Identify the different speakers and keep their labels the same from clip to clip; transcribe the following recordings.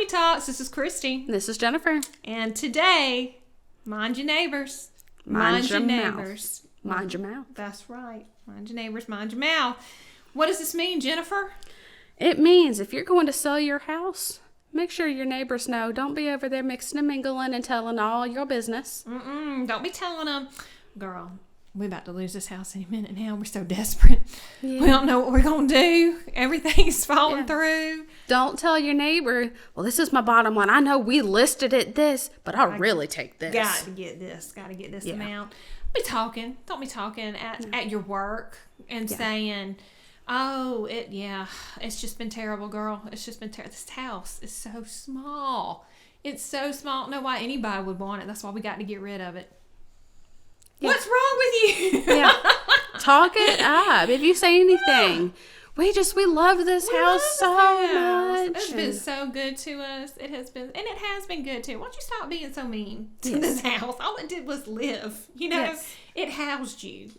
Speaker 1: Homey Talks. This is Kristi.
Speaker 2: This is Jennifer.
Speaker 1: And today, mind your neighbors.
Speaker 2: Mind your
Speaker 1: neighbors.
Speaker 2: Mouth. Mind your mouth.
Speaker 1: That's right. Mind your neighbors, mind your mouth. What does this mean, Jennifer?
Speaker 2: It means if you're going to sell your house, make sure your neighbors know. Don't be over there mixing and mingling and telling all your business.
Speaker 1: Don't be telling them, girl, we're about to lose this house any minute now. We're so desperate. Yeah. We don't know what we're going to do. Everything's falling through.
Speaker 2: Don't tell your neighbor, well, this is my bottom line. I know we listed it this, but I'll really take this.
Speaker 1: Got to get this amount. Don't be talking at your work and saying, oh, it's just been terrible, girl. It's just been terrible. This house is so small. It's so small. I don't know why anybody would want it. That's why we got to get rid of it. Yeah. What's wrong with you?
Speaker 2: Talk it up. If you say anything, we love this house so much.
Speaker 1: It's been so good to us. It has been good too. Why don't you stop being so mean to this house? All it did was live. It housed you.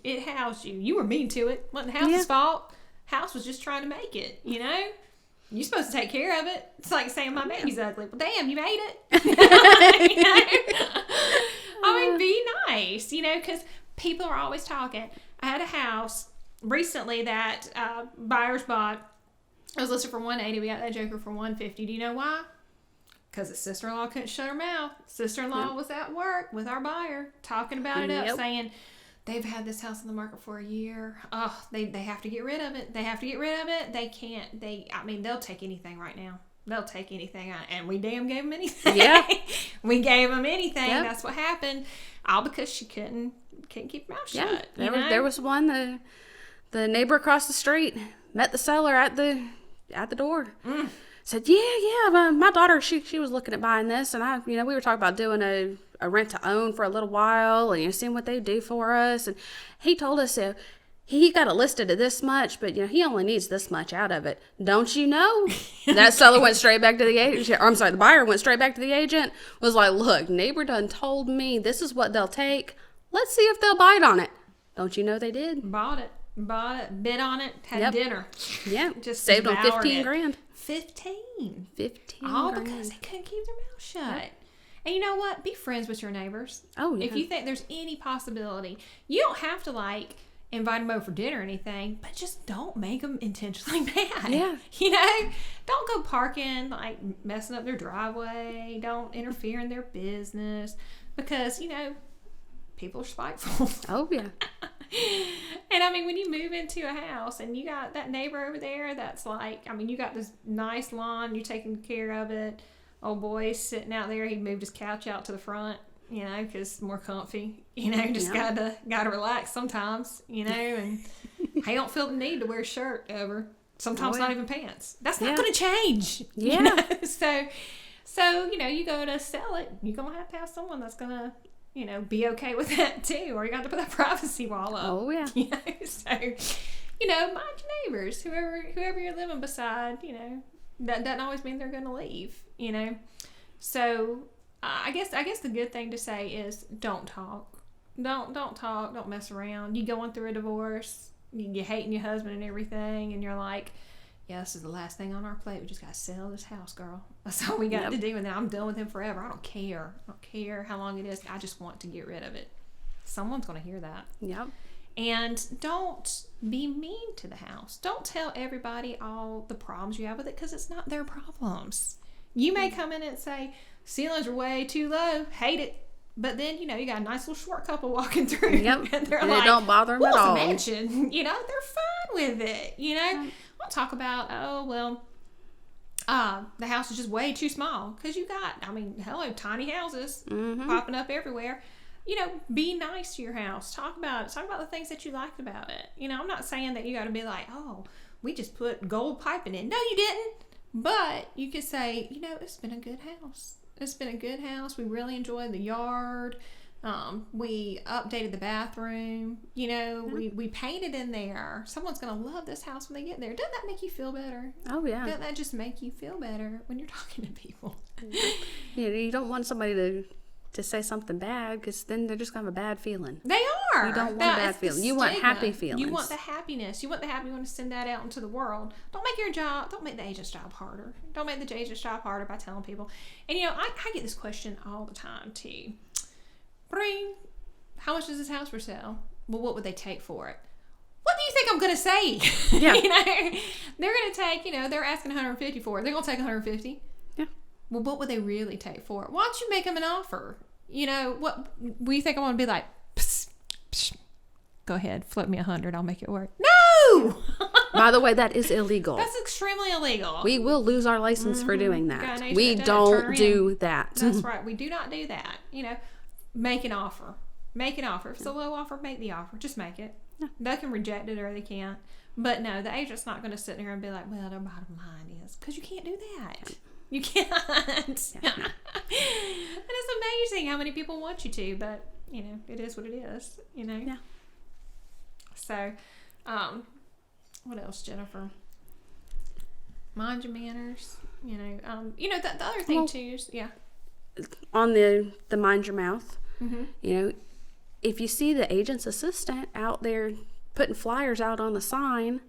Speaker 1: You were mean to it. Wasn't the house's fault. House was just trying to make it. You're supposed to take care of it. It's like saying my baby's ugly. Well, damn, you made it. I mean, be nice, because people are always talking. I had a house recently that buyers bought. It was listed for $180. We got that joker for $150. Do you know why? Because his sister-in-law couldn't shut her mouth. Sister-in-law was at work with our buyer talking about it up, saying they've had this house on the market for a year. Oh, they have to get rid of it. They can't. They'll take anything right now. They'll take anything, and we damn gave them anything. Yeah, we gave them anything. Yep. That's what happened. All because she couldn't keep her mouth shut.
Speaker 2: Yeah, there was one. The neighbor across the street met the seller at the door. Said, my daughter, she was looking at buying this, and we were talking about doing a rent to own for a little while, and seeing what they do for us. And he told us he got it listed at this much, but he only needs this much out of it. Don't you know? That seller went straight back to the agent. Or, I'm sorry, the buyer went straight back to the agent. Was like, look, neighbor done told me this is what they'll take. Let's see if they'll bite on it. Don't you know they did?
Speaker 1: Bought it, bid on it, had dinner.
Speaker 2: Yeah, just saved on $15,000.
Speaker 1: 15.
Speaker 2: All
Speaker 1: because they couldn't keep their mouth shut. Yep. And you know what? Be friends with your neighbors. Oh, yeah. If you think there's any possibility, you don't have to invite them over for dinner or anything, but just don't make them intentionally mad. Yeah. Don't go parking, messing up their driveway. Don't interfere in their business because, people are spiteful. Oh, yeah. And when you move into a house and you got that neighbor over there that's you got this nice lawn, you're taking care of it. Old boy's sitting out there. He moved his couch out to the front, because it's more comfy. Gotta relax sometimes, and he don't feel the need to wear a shirt ever. Sometimes not even pants. That's not going to change. Yeah. So, you go to sell it, you're going to have someone that's going to, be okay with that too, or you're going to put that privacy wall up. Oh, yeah. So, mind your neighbors, whoever you're living beside, that doesn't always mean they're going to leave, So, I guess the good thing to say is don't talk. Don't talk. Don't mess around. You going through a divorce, you hating your husband and everything, and you're like, yeah, this is the last thing on our plate. We just got to sell this house, girl. That's all we got to do, and then I'm done with him forever. I don't care how long it is. I just want to get rid of it. Someone's going to hear that. Yep. And don't be mean to the house. Don't tell everybody all the problems you have with it because it's not their problems. You may come in and say, ceilings are way too low. Hate it. But then, you got a nice little short couple walking through. Yep. And they're it don't bother them at all. Mansion. They're fine with it. We'll talk about, the house is just way too small. Because you got, tiny houses popping up everywhere. Be nice to your house. Talk about it. Talk about the things that you liked about it. I'm not saying that you got to be like, oh, we just put gold piping in. No, you didn't. But you could say, it's been a good house. We really enjoyed the yard. We updated the bathroom. We painted in there. Someone's going to love this house when they get there. Doesn't that make you feel better? Oh, yeah. Doesn't that just make you feel better when you're talking to people?
Speaker 2: Yeah, you don't want somebody to to say something bad, because then they're just going to have a bad feeling.
Speaker 1: They are.
Speaker 2: You don't want a bad feeling. You want happy feelings.
Speaker 1: You want the happiness. You want the happy. You want to send that out into the world. Don't make the agent's job harder. Don't make the agent's job harder by telling people. And, I get this question all the time, too. How much is this house for sale? Well, what would they take for it? What do you think I'm going to say?
Speaker 2: Yeah.
Speaker 1: They're going to take, they're asking $150 for it. They're going to take $150.
Speaker 2: Yeah.
Speaker 1: Well, what would they really take for it? Why don't you make them an offer? What do you think I'm going to be like? Psst, psst. Go ahead, float me 100. I'll make it work. No.
Speaker 2: By the way, that is illegal.
Speaker 1: That's extremely illegal.
Speaker 2: We will lose our license for doing that. We don't do that.
Speaker 1: That's right. We do not do that. Make an offer. Make an offer. If it's a low offer, make the offer. Just make it. Yeah. They can reject it or they can't. But no, the agent's not going to sit there and be like, well, their bottom line is. Because you can't do that. Yeah. You can't. Yeah. And it's amazing how many people want you to, but, it is what it is,
Speaker 2: Yeah.
Speaker 1: So, what else, Jennifer? Mind your manners. The other thing, too, is, yeah.
Speaker 2: On the mind your mouth,
Speaker 1: mm-hmm.
Speaker 2: If you see the agent's assistant out there putting flyers out on the sign,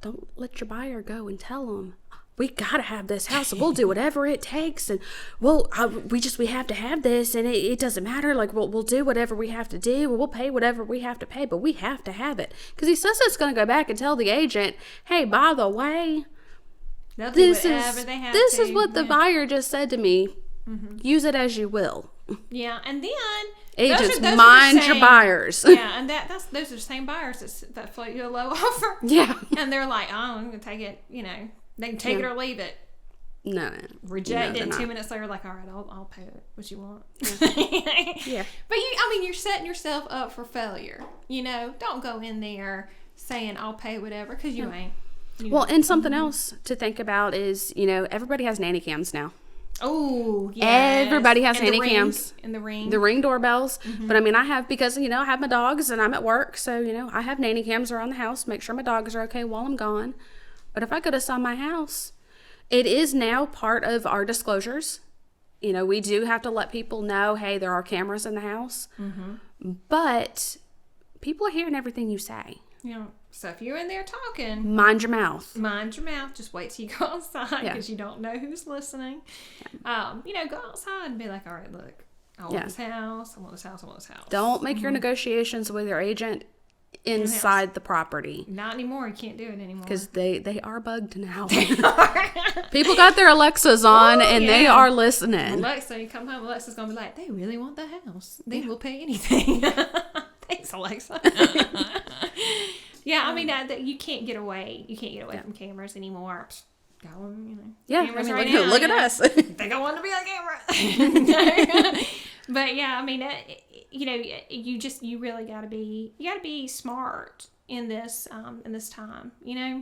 Speaker 2: don't let your buyer go and tell them, we got to have this house and we'll do whatever it takes. And we have to have this, and it doesn't matter. Like, we'll do whatever we have to do. We'll pay whatever we have to pay, but we have to have it. Because he says it's going to go back and tell the agent, hey, by the way, this is what the buyer just said to me. Mm-hmm. Use it as you will.
Speaker 1: Yeah, and then
Speaker 2: agents, mind your buyers.
Speaker 1: Yeah, and those are the same buyers that float you a low offer.
Speaker 2: Yeah,
Speaker 1: and they're like, oh, I'm gonna take it. They can take it or leave it.
Speaker 2: No,
Speaker 1: reject it. 2 minutes later, like, all right, I'll pay it. What you want?
Speaker 2: Yeah,
Speaker 1: but you're setting yourself up for failure. Don't go in there saying I'll pay whatever, because you ain't.
Speaker 2: Well, and something else to think about is, everybody has nanny cams now.
Speaker 1: Oh, yeah.
Speaker 2: Everybody has nanny cams.
Speaker 1: And the Ring.
Speaker 2: The Ring doorbells. Mm-hmm. But I have, because, I have my dogs and I'm at work. So, I have nanny cams around the house. Make sure my dogs are okay while I'm gone. But if I go to sell my house, it is now part of our disclosures. We do have to let people know, hey, there are cameras in the house. Mm-hmm. But people are hearing everything you say.
Speaker 1: Yeah. So if you're in there talking,
Speaker 2: mind your mouth.
Speaker 1: Mind your mouth. Just wait till you go outside, because you don't know who's listening. Yeah. Go outside and be like, all right, look, I want this house. I want this house. I want this house.
Speaker 2: Don't make your negotiations with your agent inside the property.
Speaker 1: Not anymore. You can't do it anymore.
Speaker 2: Because they are bugged now. People got their Alexas on and they are listening.
Speaker 1: Alexa, you come home, Alexa's going to be like, they really want the house. They will pay anything. Thanks, Alexa. Yeah, you can't get away. You can't get away from cameras anymore.
Speaker 2: Yeah,
Speaker 1: cameras now,
Speaker 2: look at us.
Speaker 1: Think I want to be on camera. But yeah, you really gotta be smart in this time, Yeah.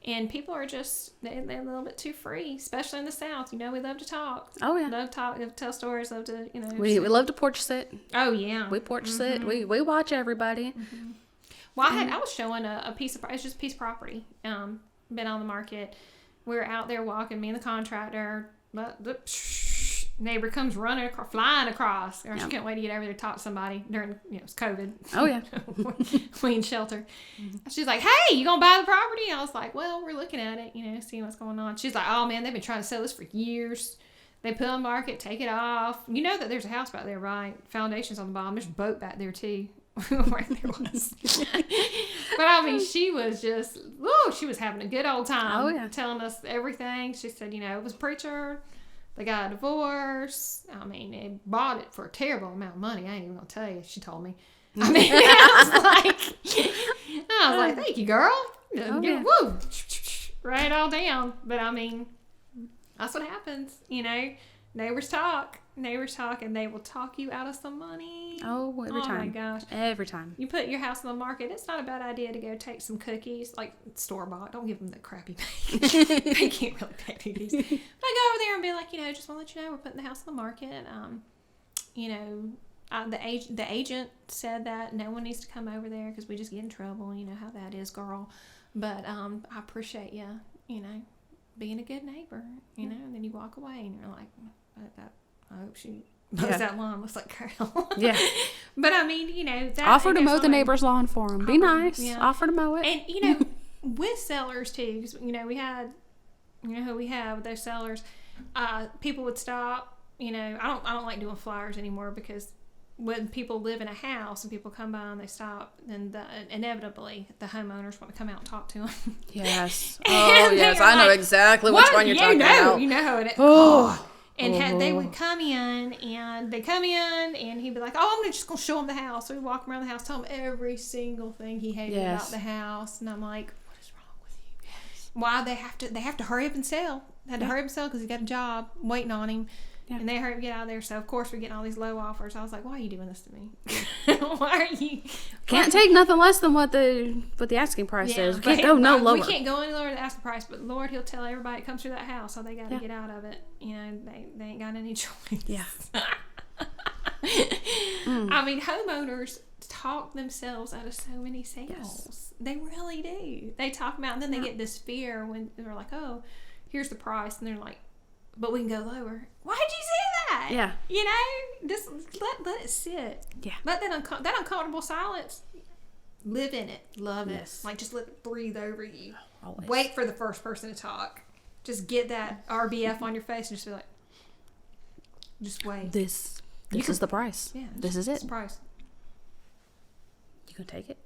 Speaker 1: And people are just they're a little bit too free, especially in the South. We love to talk.
Speaker 2: Oh yeah,
Speaker 1: love to talk, love to tell stories, love to
Speaker 2: we love to porch sit.
Speaker 1: Oh yeah,
Speaker 2: we porch sit. We watch everybody.
Speaker 1: Mm-hmm. Well, I was showing a piece of, it's just a piece of property, been on the market. We were out there walking, me and the contractor, but the neighbor comes flying across. She can't wait to get over there to talk to somebody during, it's COVID.
Speaker 2: Oh, yeah.
Speaker 1: We in shelter. Mm-hmm. She's like, hey, you gonna buy the property? I was like, well, we're looking at it, seeing what's going on. She's like, oh man, they've been trying to sell this for years. They put it on the market, take it off. You know that there's a house back there, right? Foundations on the bottom. There's a boat back there too. Right there was. But she was just, she was having a good old time.
Speaker 2: Oh, yeah.
Speaker 1: Telling us everything. She said, it was a preacher. They got a divorce. They bought it for a terrible amount of money. I ain't even gonna tell you. She told me. I was like, thank you, girl. Woo, write it all down. But that's what happens. Neighbors talk, and they will talk you out of some money.
Speaker 2: Oh, every time.
Speaker 1: Oh my gosh.
Speaker 2: Every time.
Speaker 1: You put your house on the market, it's not a bad idea to go take some cookies, like store-bought. Don't give them the crappy thing. They can't really take cookies. But go over there and be like, just want to let you know we're putting the house on the market. The agent said that no one needs to come over there because we just get in trouble. You know how that is, girl. But I appreciate you, being a good neighbor, and then you walk away and you're like, I hope she mows that lawn. Looks like Carol.
Speaker 2: Yeah.
Speaker 1: But I mean, you know, that
Speaker 2: offer to mow the neighbor's lawn for them. Be nice. Yeah. Offer to mow it.
Speaker 1: And you know, with sellers too, because you know we had, you know who we have with those sellers. People would stop. You know, I don't like doing flyers anymore because when people live in a house and people come by and they stop, then inevitably the homeowners want to come out and talk to them.
Speaker 2: Yes. Oh, yes. I know exactly which one you're talking about.
Speaker 1: You know it. Oh. And they would come in, and he'd be like, "Oh, I'm just gonna show him the house." So we walk around the house, tell him every single thing he hated about the house, and I'm like, "What is wrong with you? Yes. Why they have to hurry up and sell? They had to hurry up and sell because he got a job waiting on him." Yeah. And they hurry up and get out of there. So, of course, we're getting all these low offers. I was like, why are you doing this to me? Why are you?
Speaker 2: Can't take nothing less than what the asking price is. We can't go no lower.
Speaker 1: We can't go any lower than the asking price. But, Lord, he'll tell everybody that comes through that house how they got to get out of it. You know, they ain't got any choice.
Speaker 2: Yeah.
Speaker 1: I mean, homeowners talk themselves out of so many sales. Yes. They really do. They talk about, and then they get this fear when they're like, oh, here's the price. And they're like, but we can go lower. Why'd you say that?
Speaker 2: Yeah.
Speaker 1: You know, just let it sit.
Speaker 2: Yeah.
Speaker 1: Let that uncomfortable silence. Live in it. Love it. Like, just let it breathe over you.
Speaker 2: Always.
Speaker 1: Wait for the first person to talk. Just get that RBF on your face and just be like, just wait.
Speaker 2: This is the price. Yeah. This is it.
Speaker 1: It's the price.
Speaker 2: You gonna take it?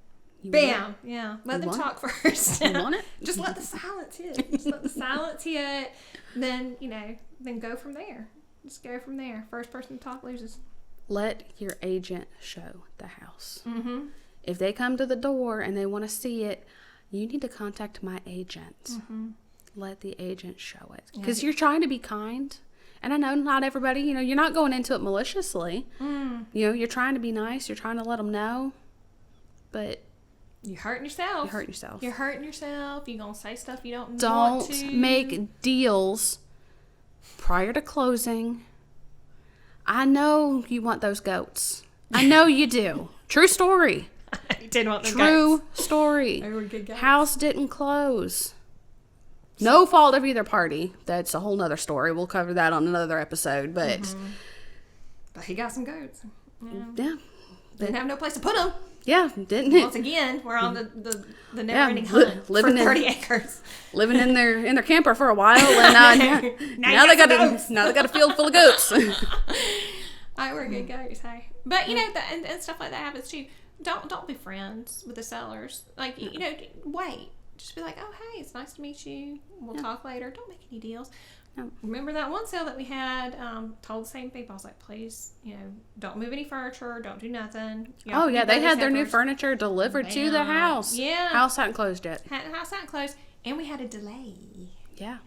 Speaker 1: Bam. Yeah. Let them talk first.
Speaker 2: You want it?
Speaker 1: Just let the silence hit. Just let the silence hit. Then, you know, then go from there. Just go from there. First person to talk loses.
Speaker 2: Let your agent show the house.
Speaker 1: Mm-hmm.
Speaker 2: If they come to the door and they want to see it, you need to contact my agent.
Speaker 1: Mm-hmm.
Speaker 2: Let the agent show it. Because you're trying to be kind. And I know not everybody, you know, you're not going into it maliciously. You know, you're trying to be nice. You're trying to let them know. But
Speaker 1: you're hurting yourself.
Speaker 2: You're hurting yourself.
Speaker 1: You're hurting yourself. You're going to say stuff you don't
Speaker 2: want
Speaker 1: to.
Speaker 2: Don't make deals prior to closing. I know you want those goats. I know you do. True story.
Speaker 1: You did want the
Speaker 2: True
Speaker 1: goats.
Speaker 2: Story.
Speaker 1: They were good goats.
Speaker 2: House didn't close. No fault of either party. That's a whole nother story. We'll cover that on another episode. But
Speaker 1: he got some goats.
Speaker 2: Yeah.
Speaker 1: Didn't have no place to put them.
Speaker 2: Yeah, didn't it?
Speaker 1: Once again, we're on the never-ending hunt living for 30 acres.
Speaker 2: Living in their camper for a while, and now they got a field full of goats.
Speaker 1: We're good goats, hey. But you know, and stuff like that happens too. Don't be friends with the sellers. Like you know, wait. Just be like, oh hey, it's nice to meet you. We'll talk later. Don't make any deals. Remember that one sale that we had? Told the same people. I was like, please, you know, don't move any furniture. Don't do nothing. You know,
Speaker 2: they had their new furniture delivered to the house.
Speaker 1: Yeah.
Speaker 2: House hadn't closed yet.
Speaker 1: House hadn't closed. And we had a delay.
Speaker 2: Yeah.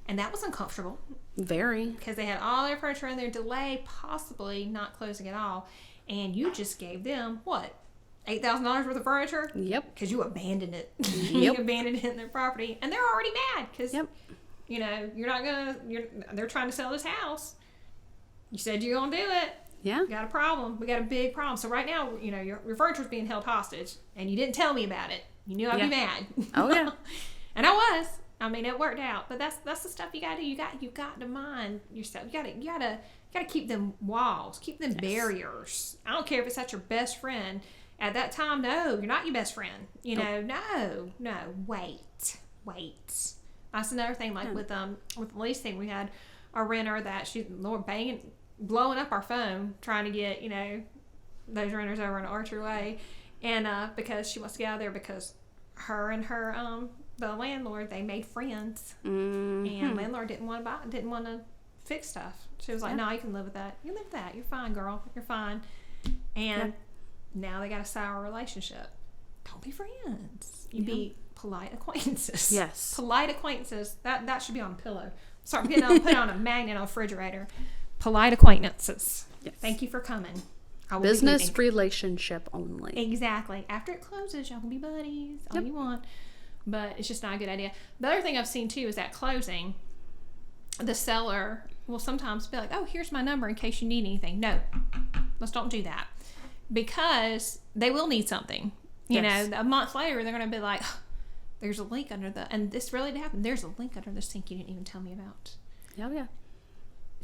Speaker 1: And that was uncomfortable.
Speaker 2: Very.
Speaker 1: Because they had all their furniture in their delay, possibly not closing at all. And you just gave them, what? $8,000 worth of furniture?
Speaker 2: Yep.
Speaker 1: Because you abandoned it.
Speaker 2: Yep.
Speaker 1: You abandoned it in their property. And they're already mad. Because, you know, they're trying to sell this house. You said you're going to do it.
Speaker 2: Yeah.
Speaker 1: We got a problem. We got a big problem. So right now, you know, your furniture's being held hostage. And you didn't tell me about it. You knew I'd be mad.
Speaker 2: Oh, yeah.
Speaker 1: And I was. I mean, it worked out. But that's the stuff you got to do. You got to mind yourself. You got to keep them walls. Keep them barriers. I don't care if it's at your best friend. At that time, no, you're not your best friend. You know, no, wait. That's another thing. Like with the lease thing, we had a renter that she's blowing up our phone, trying to get those renters over in Archer Way, and because she wants to get out of there because her and her the landlord, they made friends, and landlord didn't want to fix stuff. She was like, no, you can live with that. You live with that. You're fine, girl. You're fine. And now they got a sour relationship. Don't be friends. You be polite acquaintances.
Speaker 2: Yes.
Speaker 1: Polite acquaintances. That should be on a pillow. Start put on a magnet on a refrigerator. Polite acquaintances. Yes. Thank you for coming.
Speaker 2: Business relationship only.
Speaker 1: Exactly. After it closes, y'all can be buddies. All you want. But it's just not a good idea. The other thing I've seen too is at closing, the seller will sometimes be like, oh, here's my number in case you need anything. No. Let's don't do that. Because they will need something. You know, a month later, they're going to be like, oh, there's a leak under and this really did happen. There's a leak under the sink you didn't even tell me about.
Speaker 2: Oh, yeah.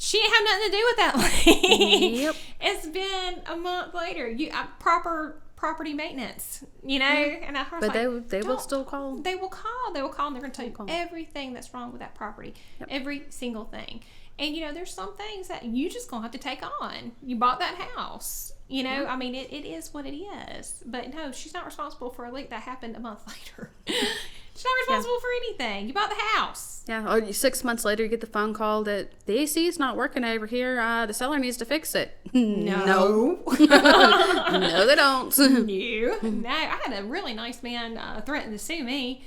Speaker 1: She didn't have nothing to do with that lady.
Speaker 2: Yep.
Speaker 1: It's been a month later. Proper property maintenance, you know? And I was
Speaker 2: but like, they will still call.
Speaker 1: They will call. They will call, and they're going to tell you everything that's wrong with that property. Yep. Every single thing. And, you know, there's some things that you just going to have to take on. You bought that house. You know, I mean, it is what it is. But no, she's not responsible for a leak that happened a month later. She's not responsible for anything. You bought the house. Yeah.
Speaker 2: Or 6 months later, you get the phone call that the AC is not working over here. The seller needs to fix it.
Speaker 1: No.
Speaker 2: No, they don't.
Speaker 1: No. I had a really nice man threaten to sue me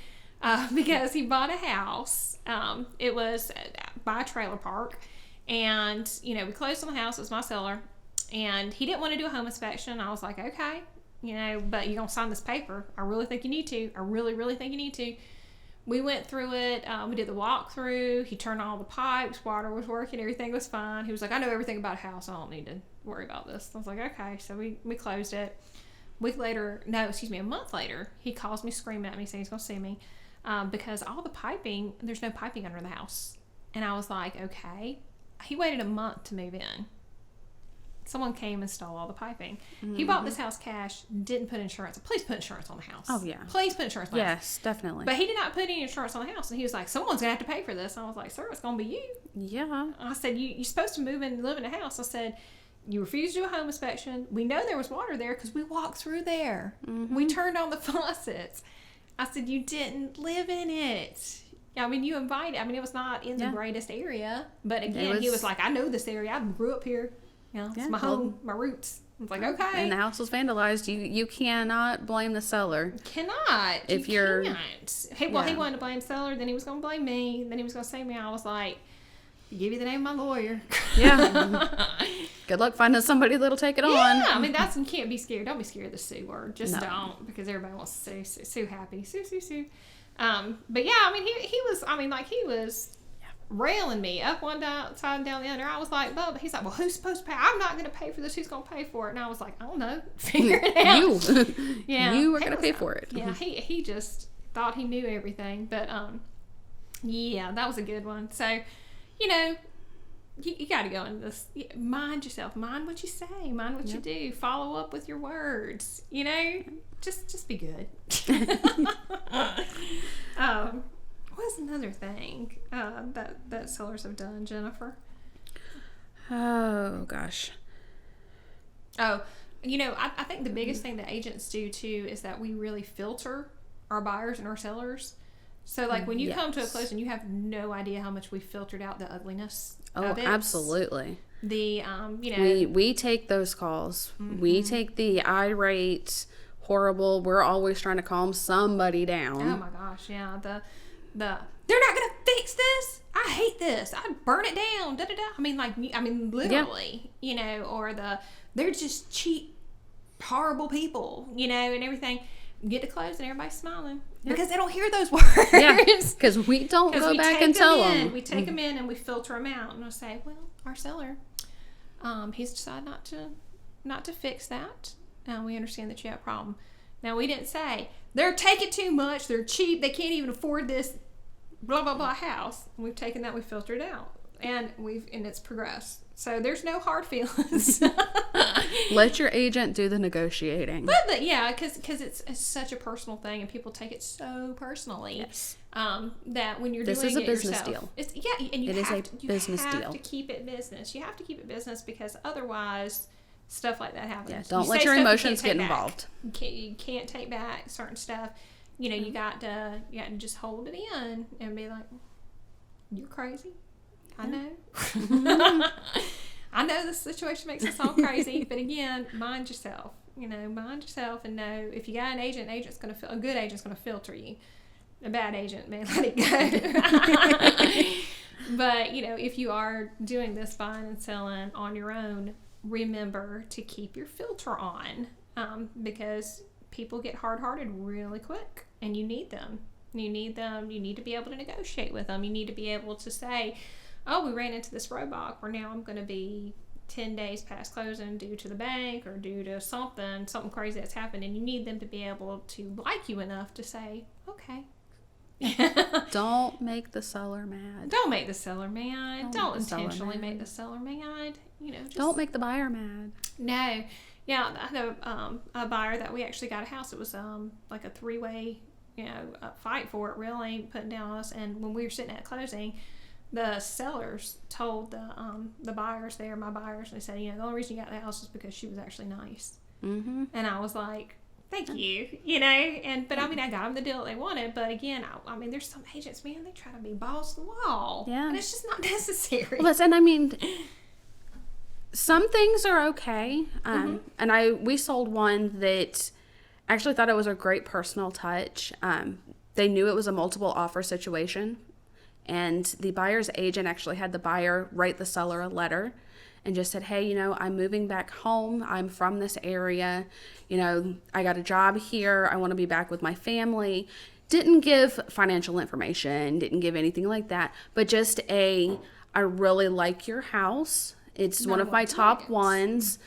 Speaker 1: because he bought a house. It was by a trailer park. And, you know, we closed on the house. It was my seller. And he didn't want to do a home inspection. I was like, okay, you know, but you're going to sign this paper. I really think you need to. I really, really think you need to. We went through it. We did the walkthrough. He turned on all the pipes. Water was working. Everything was fine. He was like, I know everything about a house. I don't need to worry about this. I was like, okay. So we closed it. A month later, he calls me screaming at me saying he's going to sue me because all the piping, there's no piping under the house. And I was like, okay. He waited a month to move in. Someone came and stole all the piping. Mm-hmm. He bought this house cash, didn't put insurance. Please put insurance on the house.
Speaker 2: Oh, yeah.
Speaker 1: Please put insurance on the house.
Speaker 2: Yes, definitely.
Speaker 1: But he did not put any insurance on the house. And he was like, someone's going to have to pay for this. And I was like, sir, it's going to be you.
Speaker 2: Yeah.
Speaker 1: I said, you're supposed to move in and live in a house. I said, you refused to do a home inspection. We know there was water there because we walked through there. Mm-hmm. We turned on the faucets. I said, you didn't live in it. I mean, you invited. I mean, it was not in the greatest area. But again, he was like, I know this area. I grew up here. You know, it's my home, my roots. It's like, okay.
Speaker 2: And the house was vandalized. You cannot blame the seller.
Speaker 1: Cannot.
Speaker 2: If
Speaker 1: you can't. He wanted to blame the seller. Then he was going to blame me. Then he was going to say me. I was like, give you the name of my lawyer.
Speaker 2: Yeah. Good luck finding somebody that'll take it on.
Speaker 1: Yeah. I mean, you can't be scared. Don't be scared of the sue word. Just don't. Because everybody wants to sue. Sue happy. Sue. But yeah, I mean, he was railing me up one side and down the other. I was like, Bub, he's like, well, who's supposed to pay? I'm not going to pay for this. Who's going to pay for it? And I was like, I don't know. Figure it out.
Speaker 2: You are going to pay for it.
Speaker 1: Yeah, he just thought he knew everything. But, yeah, that was a good one. So, you know, you got to go into this. Mind yourself. Mind what you say. Mind what you do. Follow up with your words. You know, just be good. What's another thing that sellers have done, Jennifer?
Speaker 2: Oh, gosh.
Speaker 1: Oh, you know, I think the biggest thing that agents do, too, is that we really filter our buyers and our sellers. So, like, when you come to a closing, you have no idea how much we filtered out the ugliness of it.
Speaker 2: Oh, absolutely.
Speaker 1: You know.
Speaker 2: We take those calls. Mm-hmm. We take the irate, horrible, we're always trying to calm somebody down.
Speaker 1: Oh, my gosh, yeah. They're not gonna fix this. I hate this. I'd burn it down. Da da da. I mean, literally. You know, or they're just cheap, horrible people. You know, and everything. Get to close and everybody's smiling because they don't hear those words.
Speaker 2: Yeah, because we don't go back and tell them.
Speaker 1: We take them in and we filter them out, and we'll say, well, our seller, he's decided not to fix that. We understand that you have a problem. Now, we didn't say they're taking too much. They're cheap. They can't even afford this. Blah blah blah house. And we've taken that. We filtered it out, and it's progressed. So there's no hard feelings.
Speaker 2: Let your agent do the negotiating.
Speaker 1: But yeah, because it's such a personal thing, and people take it so personally.
Speaker 2: Yes.
Speaker 1: That when you're
Speaker 2: doing
Speaker 1: it yourself,
Speaker 2: this is a business deal.
Speaker 1: And you have
Speaker 2: to
Speaker 1: keep it business. You have to keep it business because otherwise, stuff like that happens.
Speaker 2: Yeah, don't let your emotions get involved.
Speaker 1: You can't take back certain stuff. You know, you got to just hold it in and be like, "You're crazy." I know. I know this situation makes us all crazy, but again, mind yourself. You know, mind yourself and know if you got an agent, a good agent's gonna filter you. A bad agent, man, let it go. But you know, if you are doing this buying and selling on your own, remember to keep your filter on, because people get hard-hearted really quick, and you need them. You need to be able to negotiate with them. You need to be able to say, oh, we ran into this roadblock where now I'm going to be 10 days past closing due to the bank or due to something crazy that's happened. And you need them to be able to like you enough to say, okay,
Speaker 2: Don't make the seller mad.
Speaker 1: Don't make the seller mad. Don't intentionally make the seller mad.
Speaker 2: Don't make the buyer mad.
Speaker 1: No. Yeah, I know a buyer that we actually got a house. It was like a 3-way, a fight for it, really, putting down on us. And when we were sitting at closing, the sellers told the buyers there, my buyers, they said, the only reason you got the house is because she was actually nice. Mm-hmm. And I was like, thank you, but I got them the deal that they wanted. But again, I mean, there's some agents, man, they try to be balls to the wall. Yeah. And it's just not necessary.
Speaker 2: Well, and some things are okay. And we sold one that actually thought it was a great personal touch. They knew it was a multiple offer situation. And the buyer's agent actually had the buyer write the seller a letter and just said, hey, I'm moving back home. I'm from this area. I got a job here. I want to be back with my family. Didn't give financial information, didn't give anything like that, but just I really like your house. It's one of my top ones.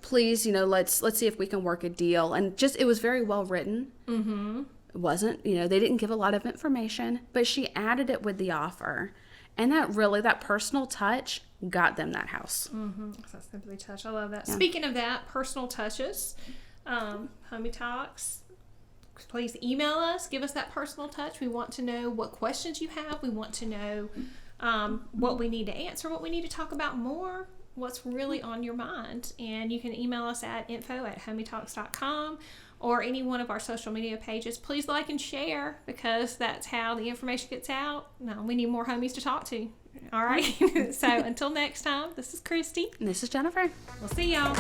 Speaker 2: Please, let's see if we can work a deal. And just, it was very well written. Mm-hmm. It wasn't, they didn't give a lot of information, but she added it with the offer. And that personal touch got them that house.
Speaker 1: Mm-hmm. That's simply touch. I love that. Yeah. Speaking of that, personal touches, Homey Talks, please email us. Give us that personal touch. We want to know what questions you have. We want to know what we need to answer, what we need to talk about more, what's really on your mind. And you can email us at info@homeytalks.com or any one of our social media pages. Please like and share, because that's how the information gets out. No, we need more homies to talk to. All right. So until next time, this is Kristi.
Speaker 2: And this is Jennifer.
Speaker 1: We'll see y'all.